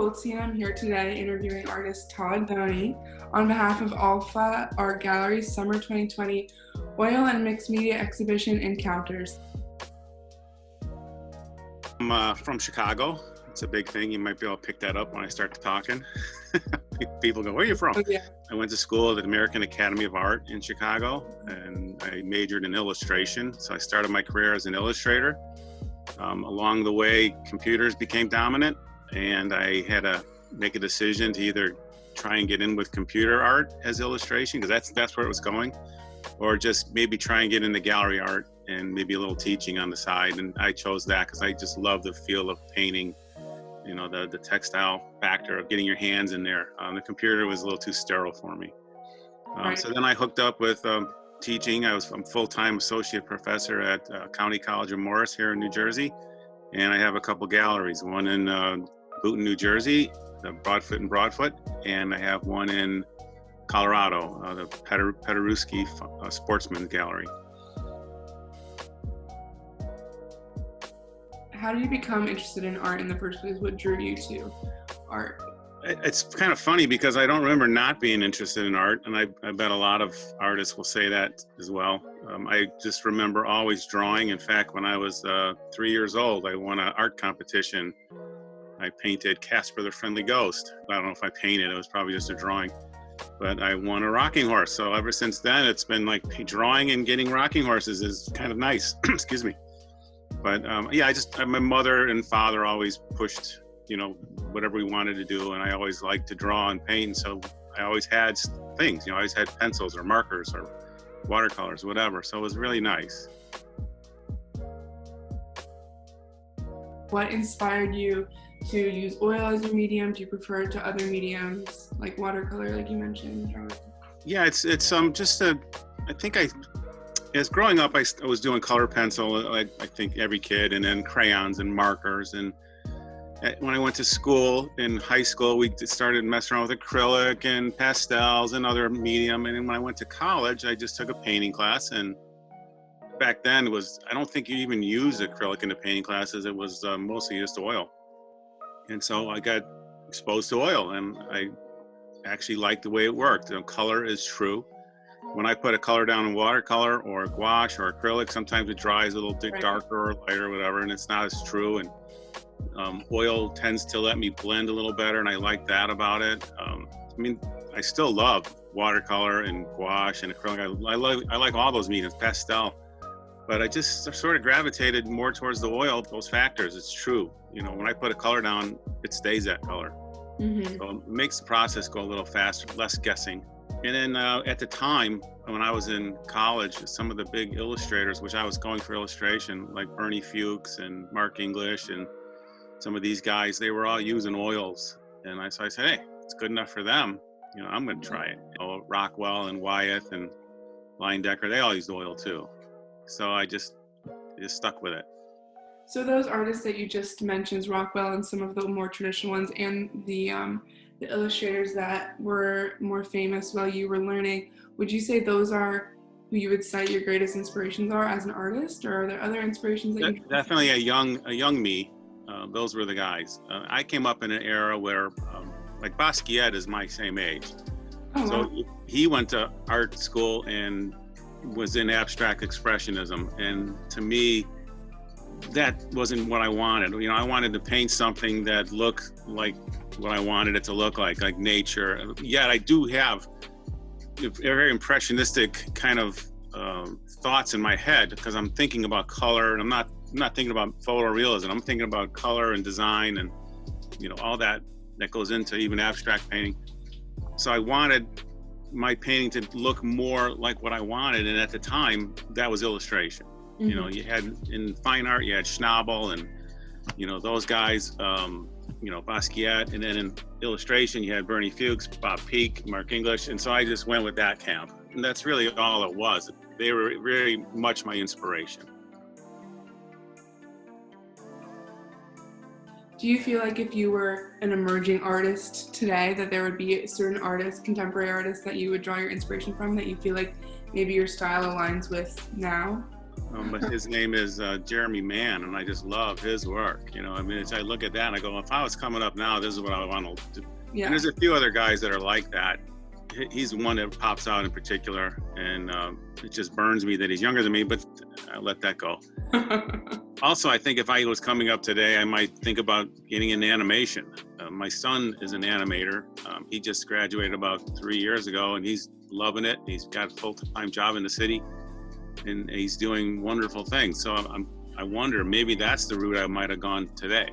Goldstein. I'm here today interviewing artist Todd Doney on behalf of Alfa Art Gallery's Summer 2020 Oil and Mixed Media Exhibition Encounters. I'm from Chicago. It's a big thing. You might be able to pick that up when I start talking. People go, where are you from? Oh, yeah. I went to school at the American Academy of Art in Chicago, and I majored in illustration. So I started my career as an illustrator. Along the way, computers became dominant, and I had to make a decision to either try and get in with computer art as illustration, because that's where it was going, or just maybe try and get into gallery art and maybe a little teaching on the side. And I chose that because I just love the feel of painting, you know, the textile factor of getting your hands in there. The computer was a little too sterile for me. Right. So then I hooked up with teaching. I'm full-time associate professor at County College of Morris here in New Jersey. And I have a couple galleries, one in Boonton, New Jersey, the Broadfoot and Broadfoot, and I have one in Colorado, the Pederuski Sportsman Gallery. How did you become interested in art in the first place? What drew you to art? It's kind of funny because I don't remember not being interested in art, and I bet a lot of artists will say that as well. I just remember always drawing. In fact, when I was 3 years old, I won an art competition. I painted Casper the Friendly Ghost. I don't know if I painted, it was probably just a drawing, but I won a rocking horse. So ever since then, it's been like drawing and getting rocking horses is kind of nice. Excuse me. But yeah, my mother and father always pushed, you know, whatever we wanted to do, and I always liked to draw and paint, so I always had things, you know, I always had pencils or markers or watercolors, whatever, so it was really nice. What inspired you to use oil as your medium? Do you prefer it to other mediums like watercolor, like you mentioned? Yeah, it's just I think as growing up, I was doing color pencil, I think every kid, and then crayons and markers. And when I went to school, in high school, we started messing around with acrylic and pastels and other medium. And then when I went to college, I just took a painting class. And back then, I don't think you even used acrylic in the painting classes. It was mostly just oil. And so I got exposed to oil, and I actually liked the way it worked. You know, color is true. When I put a color down in watercolor or gouache or acrylic, sometimes it dries a little bit darker or lighter or whatever, and it's not as true. And oil tends to let me blend a little better, and I like that about it. I mean, I still love watercolor and gouache and acrylic. I like all those mediums, pastel, but I just sort of gravitated more towards the oil, those factors. It's true. You know, when I put a color down, it stays that color. Mm-hmm. So it makes the process go a little faster, less guessing. And then at the time, when I was in college, some of the big illustrators, which I was going for illustration, like Bernie Fuchs and Mark English and some of these guys, they were all using oils. And so I said, hey, it's good enough for them. You know, I'm going to try it. You know, Rockwell and Wyeth and Leyendecker, they all used oil too. So I just stuck with it. So those artists that you just mentioned, Rockwell and some of the more traditional ones, and the illustrators that were more famous while you were learning, would you say those are who you would cite your greatest inspirations are as an artist, or are there other inspirations that you definitely a young me? Those were the guys. I came up in an era where like Basquiat is my same age. Oh, So wow. he went to art school and was in abstract expressionism, and to me that wasn't what I wanted. You know, I wanted to paint something that looked like what I wanted it to look like nature. Yet I do have a very impressionistic kind of thoughts in my head, because I'm thinking about color, and I'm not thinking about photorealism. I'm thinking about color and design, and you know, all that goes into even abstract painting. So I wanted my painting to look more like what I wanted, and at the time that was illustration. Mm-hmm. You know, you had in fine art, you had Schnabel and, you know, those guys, you know, Basquiat, and then in illustration, you had Bernie Fuchs, Bob Peak, Mark English, and so I just went with that camp. And that's really all it was. They were very much my inspiration. Do you feel like if you were an emerging artist today, that there would be certain artists, contemporary artists, that you would draw your inspiration from, that you feel like maybe your style aligns with now? But his name is Jeremy Mann, and I just love his work. I mean, I look at that and I go, if I was coming up now, this is what I want to do. Yeah. And there's a few other guys that are like that. He's one that pops out in particular, and it just burns me that he's younger than me, but I let that go. Also, I think if I was coming up today, I might think about getting into animation. My son is an animator. He just graduated about 3 years ago, and he's loving it. He's got a full-time job in the city, and he's doing wonderful things. So I wonder, maybe that's the route I might have gone today.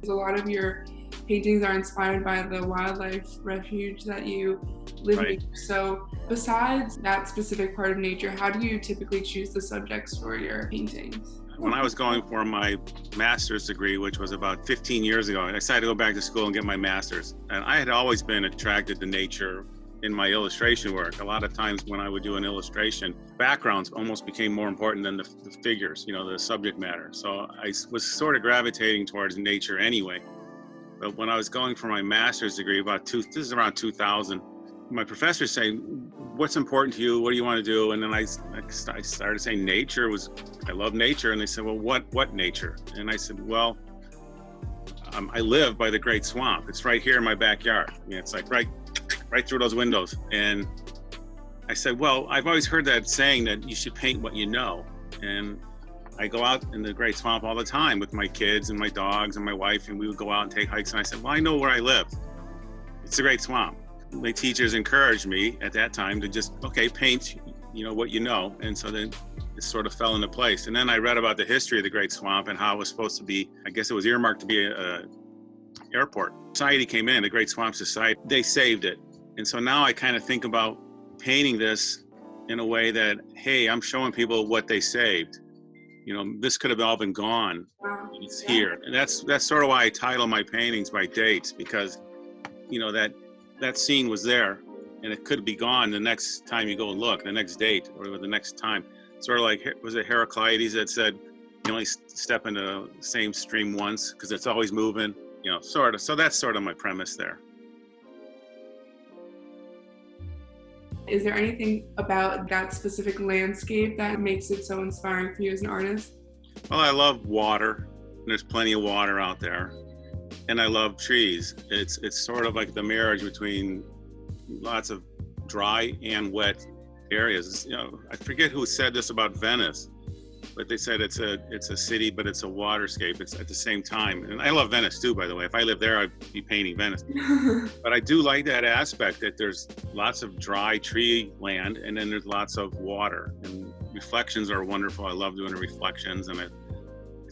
A lot of your paintings are inspired by the wildlife refuge that you live in. So besides that specific part of nature, how do you typically choose the subjects for your paintings? When I was going for my master's degree, which was about 15 years ago, I decided to go back to school and get my master's. And I had always been attracted to nature in my illustration work. A lot of times when I would do an illustration, backgrounds almost became more important than the figures, the subject matter. So I was sort of gravitating towards nature anyway. But when I was going for my master's degree, this is around 2000, my professor saying, what's important to you? What do you want to do? And then I started saying I love nature. And they said, well, what nature? And I said, well, I live by the Great Swamp. It's right here in my backyard. I mean, it's like right through those windows. And I said, well, I've always heard that saying that you should paint what you know. And I go out in the Great Swamp all the time with my kids and my dogs and my wife, and we would go out and take hikes. And I said, well, I know where I live. It's the Great Swamp. My teachers encouraged me at that time to just, paint, what you know. And so then it sort of fell into place. And then I read about the history of the Great Swamp and how it was supposed to be, I guess it was earmarked to be a airport. Society came in, the Great Swamp Society, they saved it. And so now I kind of think about painting this in a way that, hey, I'm showing people what they saved. This could have all been gone. Wow. It's here. And that's sort of why I title my paintings by dates, because, that scene was there and it could be gone the next time you go and look, the next date or the next time. Sort of like, was it Heraclides that said, you only step into the same stream once because it's always moving, sort of. So that's sort of my premise there. Is there anything about that specific landscape that makes it so inspiring for you as an artist? Well, I love water. There's plenty of water out there. And I love trees. It's sort of like the marriage between lots of dry and wet areas. I forget who said this about Venice, but they said it's a city, but it's a waterscape. It's at the same time. And I love Venice too, by the way. If I lived there, I'd be painting Venice. But I do like that aspect that there's lots of dry tree land and then there's lots of water. And reflections are wonderful. I love doing the reflections, and I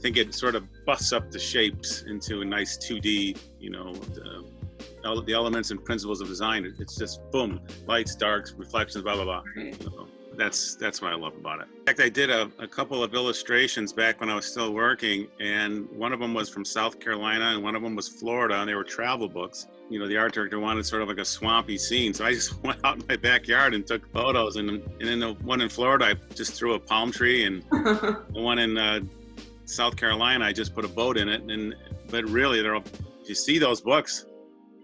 think it sort of busts up the shapes into a nice 2D, the elements and principles of design. It's just boom, lights, darks, reflections, blah, blah, blah. That's what I love about it. In fact, I did a couple of illustrations back when I was still working, and one of them was from South Carolina and one of them was Florida, and they were travel books. The art director wanted sort of like a swampy scene, so I just went out in my backyard and took photos. And in the one in Florida, I just threw a palm tree, and the one in South Carolina, I just put a boat in it. But really, if you see those books,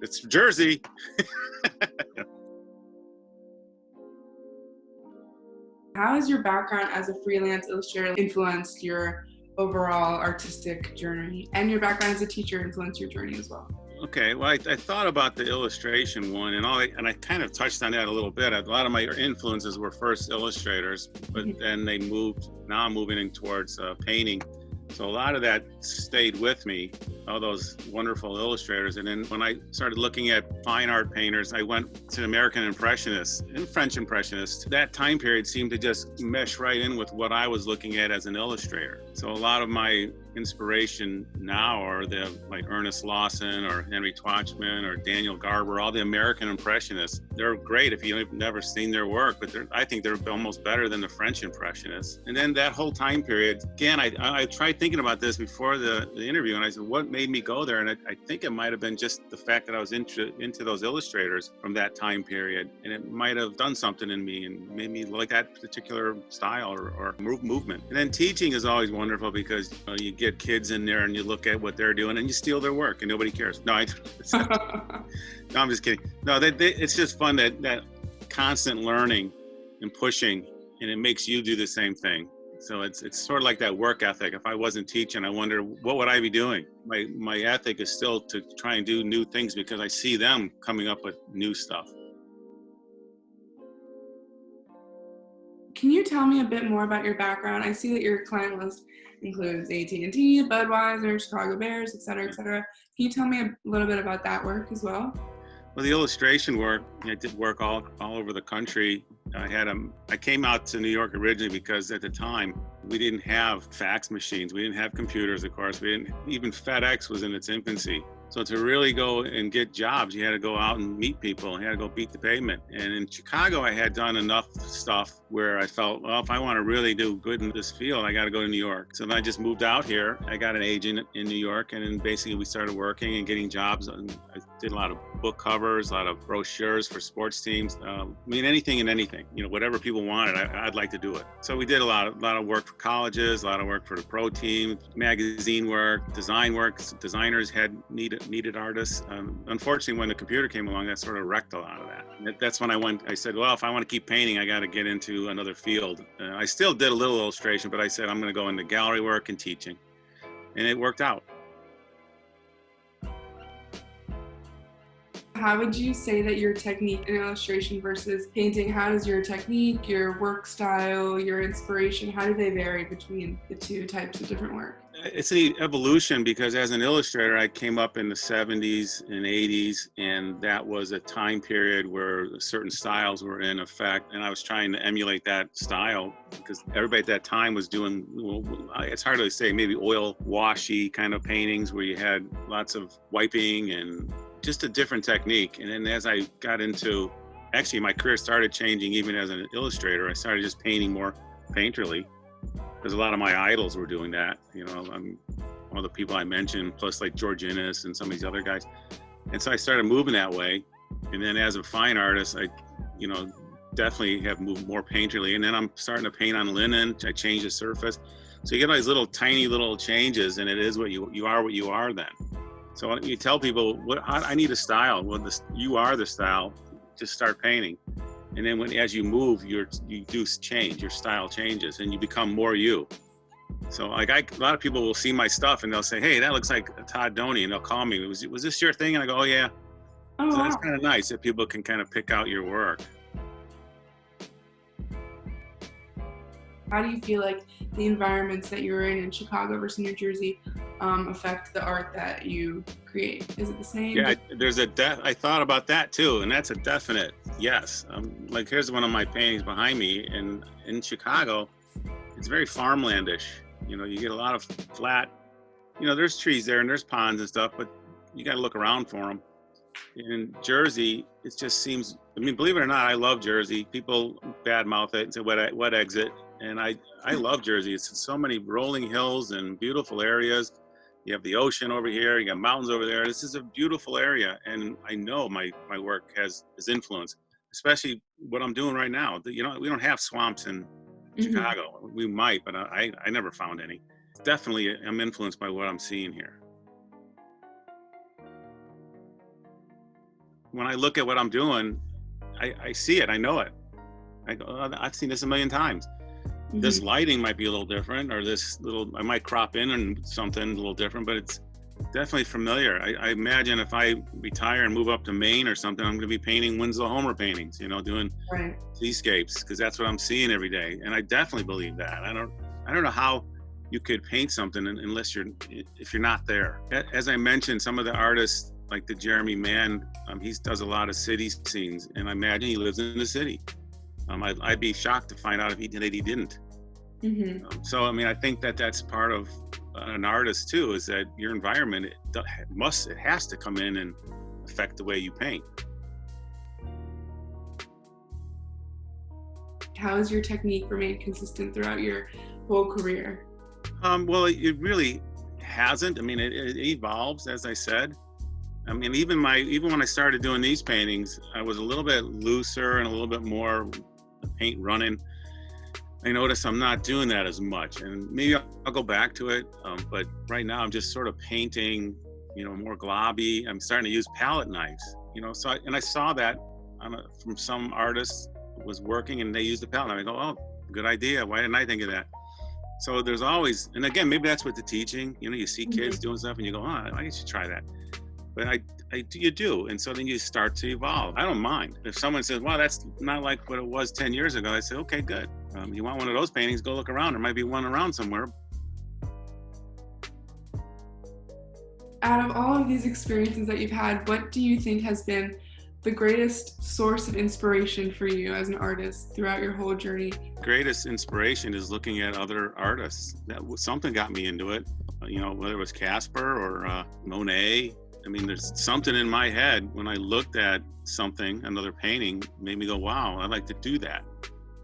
it's Jersey. How has your background as a freelance illustrator influenced your overall artistic journey, and your background as a teacher influenced your journey as well? Okay, well, I thought about the illustration one, and I kind of touched on that a little bit. A lot of my influences were first illustrators, but then now I'm moving in towards painting. So a lot of that stayed with me, all those wonderful illustrators. And then when I started looking at fine art painters, I went to American Impressionists and French Impressionists. That time period seemed to just mesh right in with what I was looking at as an illustrator. So a lot of my inspiration now are like Ernest Lawson or Henry Twatchman or Daniel Garber, all the American Impressionists. They're great if you've never seen their work, but I think they're almost better than the French Impressionists. And then that whole time period, again, I tried thinking about this before the interview, and I said, what made me go there? And I think it might have been just the fact that I was into those illustrators from that time period, and it might have done something in me and made me like that particular style or movement. And then teaching is always wonderful because you get kids in there and you look at what they're doing and you steal their work and nobody cares. No, I'm just kidding. No, it's just fun that constant learning and pushing, and it makes you do the same thing. So it's sort of like that work ethic. If I wasn't teaching, I wonder what would I be doing. My ethic is still to try and do new things because I see them coming up with new stuff. Can you tell me a bit more about your background? I see that your client list includes AT&T, Budweiser, Chicago Bears, et cetera, et cetera. Can you tell me a little bit about that work as well? Well, the illustration work, I did work all over the country. I came out to New York originally because at the time we didn't have fax machines, we didn't have computers, of course, even FedEx was in its infancy. So to really go and get jobs, you had to go out and meet people. You had to go beat the pavement. And in Chicago, I had done enough stuff where I felt, well, if I want to really do good in this field, I got to go to New York. So then I just moved out here. I got an agent in New York, and then basically we started working and getting jobs. And I did a lot of book covers, a lot of brochures for sports teams. Anything and anything, whatever people wanted, I'd like to do it. So we did a lot of work for colleges, a lot of work for the pro team, magazine work, design work. Designers had needed artists. Unfortunately, when the computer came along, that sort of wrecked a lot of that. That's when I said, well, if I want to keep painting, I got to get into another field. I still did a little illustration, but I said, I'm going to go into gallery work and teaching. And it worked out. How would you say that your technique in illustration versus painting, how does your technique, your work style, your inspiration, how do they vary between the two types of different work? It's an evolution because as an illustrator, I came up in the 70s and 80s, and that was a time period where certain styles were in effect, and I was trying to emulate that style because everybody at that time was doing, it's hard to say, maybe oil washy kind of paintings where you had lots of wiping and just a different technique. And then as I got into, actually my career started changing even as an illustrator. I started just painting more painterly because a lot of my idols were doing that. All the people I mentioned, plus like George Innes and some of these other guys. And so I started moving that way. And then as a fine artist, I, definitely have moved more painterly. And then I'm starting to paint on linen. I change the surface. So you get all these little tiny little changes, and it is what you are what you are then. So you tell people, I need a style. Well, you are the style. Just start painting, and then as you move, you do change. Your style changes, and you become more you. So a lot of people will see my stuff, and they'll say, "Hey, that looks like Todd Doney," and they'll call me. Was this your thing? And I go, "Oh yeah." Oh, so wow. That's kind of nice that people can kind of pick out your work. How do you feel like the environments that you're in Chicago versus New Jersey affect the art that you create? Is it the same? Yeah, I thought about that too, and that's a definite yes. Like here's one of my paintings behind me, and in Chicago, it's very farmlandish. You get a lot of flat, there's trees there and there's ponds and stuff, but you got to look around for them. In Jersey, it just seems, believe it or not, I love Jersey. People badmouth it and say wet exit. And I love Jersey. It's so many rolling hills and beautiful areas. You have the ocean over here, you got mountains over there. This is a beautiful area. And I know my work has influence, especially what I'm doing right now. We don't have swamps in Chicago. We might, but I never found any. Definitely, I'm influenced by what I'm seeing here. When I look at what I'm doing, I see it, I know it. I've seen this a million times. This lighting might be a little different, or I might crop in on something a little different, but it's definitely familiar. I imagine if I retire and move up to Maine or something, I'm going to be painting Winslow Homer paintings, doing seascapes, because that's what I'm seeing every day. And I definitely believe that. I don't know how you could paint something if you're not there. As I mentioned, some of the artists, like the Jeremy Mann, he does a lot of city scenes, and I imagine he lives in the city. I'd be shocked to find out if he didn't. So I think that's part of an artist too, is that your environment it has to come in and affect the way you paint. How has your technique remained consistent throughout your whole career? Well, it really hasn't. It evolves, as I said. Even when I started doing these paintings, I was a little bit looser and a little bit more paint running. I notice I'm not doing that as much, and maybe I'll go back to it. But right now I'm just sort of painting, more globby. I'm starting to use palette knives, So I saw that from some artists was working and they used the palette. And I go, oh, good idea. Why didn't I think of that? So there's always, and again, maybe that's with the teaching, you know, you see kids doing stuff and you go, oh, I should try that. But you do. And so then you start to evolve. I don't mind. If someone says, wow, that's not like what it was 10 years ago, I say, okay, good. You want one of those paintings, go look around. There might be one around somewhere. Out of all of these experiences that you've had, what do you think has been the greatest source of inspiration for you as an artist throughout your whole journey? Greatest inspiration is looking at other artists. Something got me into it, you know, whether it was Casper or Monet. I mean, there's something in my head when I looked at something, another painting, made me go, wow, I'd like to do that.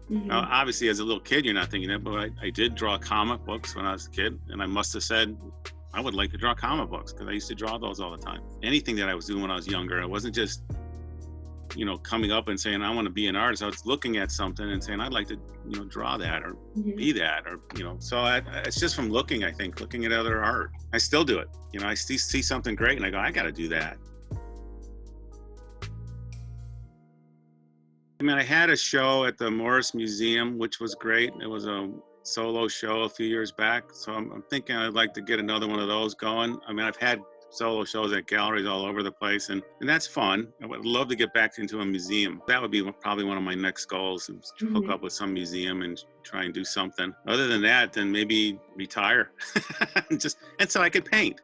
Now, obviously, as a little kid, you're not thinking that, but I did draw comic books when I was a kid, and I must have said, I would like to draw comic books, because I used to draw those all the time. Anything that I was doing when I was younger, I wasn't just, you know, coming up and saying, I want to be an artist. I was looking at something and saying, I'd like to, you know, draw that or be that, or, you know, so it's just from looking, I think, looking at other art. I still do it. You know, I see something great and I go, I got to do that. I mean, I had a show at the Morris Museum, which was great. It was a solo show a few years back. So I'm thinking I'd like to get another one of those going. I mean, I've had solo shows at galleries all over the place, and that's fun. I would love to get back into a museum. That would be probably one of my next goals, is to hook up with some museum and try and do something. Other than that, then maybe retire and so I could paint.